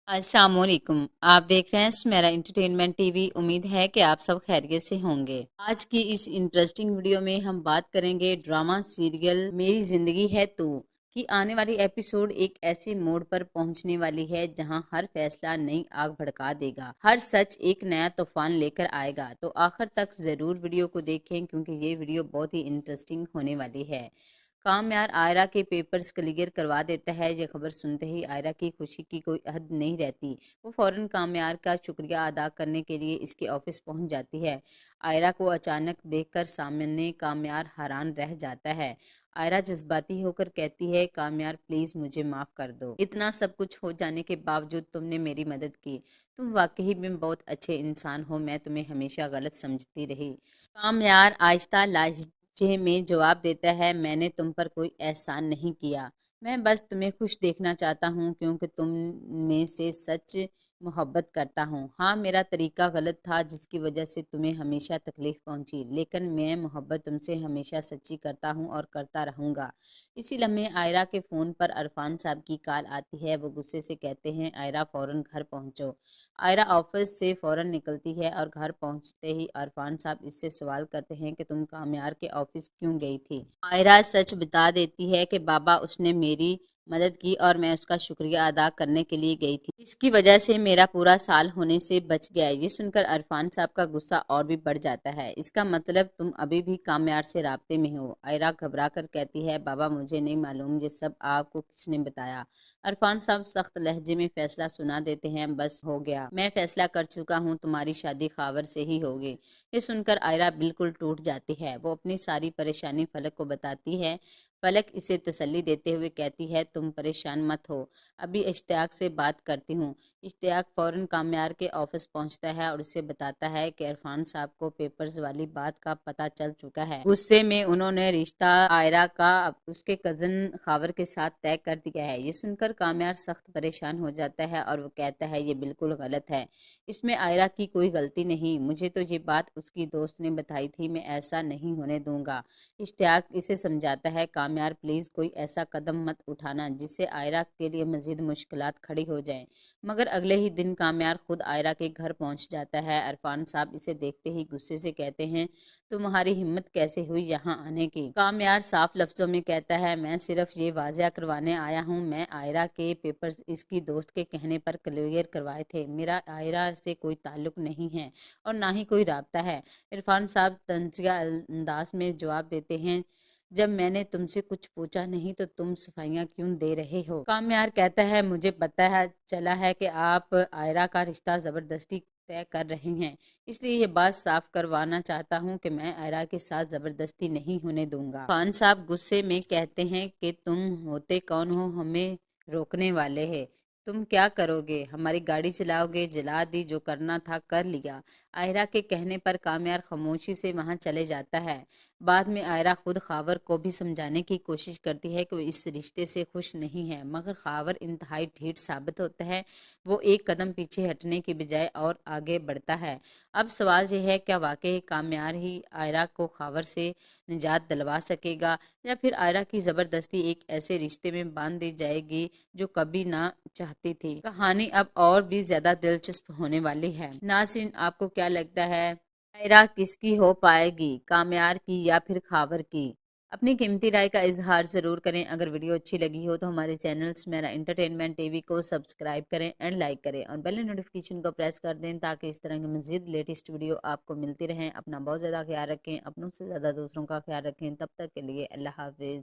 अस्सलाम वालेकुम। आप देख रहे हैं मेरा इंटरटेनमेंट टीवी। उम्मीद है कि आप सब खैरियत से होंगे। आज की इस इंटरेस्टिंग वीडियो में हम बात करेंगे ड्रामा सीरियल मेरी जिंदगी है तू की आने वाली एपिसोड एक ऐसे मोड़ पर पहुंचने वाली है जहां हर फैसला नई आग भड़का देगा, हर सच एक नया तूफान लेकर आएगा। तो आखिर तक जरूर वीडियो को देखें क्योंकि ये वीडियो बहुत ही इंटरेस्टिंग होने वाली है। कामयार आयरा के पेपर्स क्लियर करवा देता है। ये खबर सुनते ही आयरा की खुशी की कोई हद नहीं रहती। वो फौरन कामयार का शुक्रिया अदा करने के लिए इसके ऑफिस पहुंच जाती है। आयरा को अचानक देखकर सामने कामयार हैरान रह जाता है। आयरा जज्बाती होकर कहती है, कामयार प्लीज मुझे माफ कर दो। इतना सब कुछ हो जाने के बावजूद तुमने मेरी मदद की। तुम वाकई में बहुत अच्छे इंसान हो। मैं तुम्हें हमेशा गलत समझती रही। कामयार आहिस्ता लाहिजे में जवाब देता है, मैंने तुम पर कोई एहसान नहीं किया। मैं बस तुम्हें खुश देखना चाहता हूँ क्योंकि तुम में से सच मोहब्बत करता हूँ। हाँ, मेरा तरीका गलत था जिसकी वजह से तुम्हें हमेशा तकलीफ पहुंची, लेकिन मैं मोहब्बत तुमसे हमेशा सच्ची करता हूँ और करता रहूँगा। इसी लम्हे आयरा के फ़ोन पर अरफान साहब की कॉल आती है। वो गुस्से से कहते हैं, आयरा फ़ौरन घर पहुँचो। आयरा ऑफिस से फ़ौरन निकलती है और घर पहुंचते ही अरफान साहब इससे सवाल करते हैं कि तुम कामयार के ऑफिस क्यों गई थी। आयरा सच बता देती है कि बाबा उसने मेरी मदद की और मैं उसका शुक्रिया अदा करने के लिए गई थी। इसकी वजह से मेरा पूरा साल होने से बच गया। ये सुनकर अरफान साहब का गुस्सा और भी बढ़ जाता है। इसका मतलब तुम अभी भी कामयार से राब्ते में हो। आयरा घबरा कर कहती है, बाबा मुझे नहीं मालूम ये सब आपको किसने बताया। अरफान साहब सख्त लहजे में फैसला सुना देते हैं, बस हो गया, मैं फैसला कर चुका हूँ, तुम्हारी शादी खावर से ही होगी। ये सुनकर आयरा बिल्कुल टूट जाती है। वो अपनी सारी परेशानी फलक को बताती है। फलक इसे तसल्ली देते हुए कहती है, तुम परेशान मत हो, अभी इश्तियाक से बात करती हूँ। इश्तियाक फौरन कामयार के ऑफिस पहुंचता है और उसे बताता है कि इरफान साहब को पेपर्स वाली बात का पता चल चुका है। गुस्से में उन्होंने रिश्ता आयरा का उसके कजन खावर के साथ तय कर दिया है। ये सुनकर कामयार सख्त परेशान हो जाता है और वो कहता है, ये बिल्कुल गलत है, इसमें आयरा की कोई गलती नहीं, मुझे तो ये बात उसकी दोस्त ने बताई थी, मैं ऐसा नहीं होने दूंगा। इश्तियाक इसे समझाता है, कामयार प्लीज कोई ऐसा कदम मत उठाना जिससे आयरा के लिए मजीद मुश्किलात खड़ी हो जाएं। मगर अगले ही दिन कामयार खुद आयरा के घर पहुंच जाता है। अरफान साहब इसे देखते ही गुस्से से कहते हैं, तुम्हारी हिम्मत कैसे हुई यहाँ आने की। कामयार साफ लफ्जों में कहता है, मैं सिर्फ ये वाजिया करवाने आया हूँ, मैं आयरा के पेपर्स इसकी दोस्त के कहने पर क्लियर करवाए थे, मेरा आयरा से कोई ताल्लुक नहीं है और ना ही कोई राब्ता है। इरफान साहब तंजिया अंदाज में जवाब देते हैं, जब मैंने तुमसे कुछ पूछा नहीं तो तुम सफाइयां क्यों दे रहे हो। कामयार कहता है, मुझे पता है चला है कि आप आयरा का रिश्ता जबरदस्ती तय कर रहे हैं, इसलिए ये बात साफ करवाना चाहता हूँ कि मैं आयरा के साथ जबरदस्ती नहीं होने दूंगा। खान साहब गुस्से में कहते हैं कि तुम होते कौन हो हमें रोकने वाले हैं, तुम क्या करोगे, हमारी गाड़ी चलाओगे, जला दी, जो करना था कर लिया। आयरा के कहने पर कामयार खामोशी से वहां चले जाता है। बाद में आयरा खुद खावर को भी समझाने की कोशिश करती है कि वो इस रिश्ते से खुश नहीं है, मगर खावर इंतहाई ढीठ साबित होता है। वो एक कदम पीछे हटने की बजाय और आगे बढ़ता है। अब सवाल यह है, क्या वाकई कामयार ही आयरा को खावर से निजात दिलवा सकेगा या फिर आयरा की ज़बरदस्ती एक ऐसे रिश्ते में बांध दी जाएगी जो कभी ना चाहती थी। कहानी अब और भी ज्यादा दिलचस्प होने वाली है। नाज़रीन, आपको क्या लगता है, आयरा किसकी हो पाएगी, कामयार की या फिर खावर की? अपनी कीमती राय का इजहार जरूर करें। अगर वीडियो अच्छी लगी हो तो हमारे चैनल्स मेरा एंटरटेनमेंट टीवी को सब्सक्राइब करें एंड लाइक करें और बेल नोटिफिकेशन को प्रेस कर दें ताकि इस तरह की मजीद लेटेस्ट वीडियो आपको मिलती रहें। अपना बहुत ज़्यादा ख्याल रखें, अपनों से ज़्यादा दूसरों का ख्याल रखें। तब तक के लिए अल्लाह हाफिज़।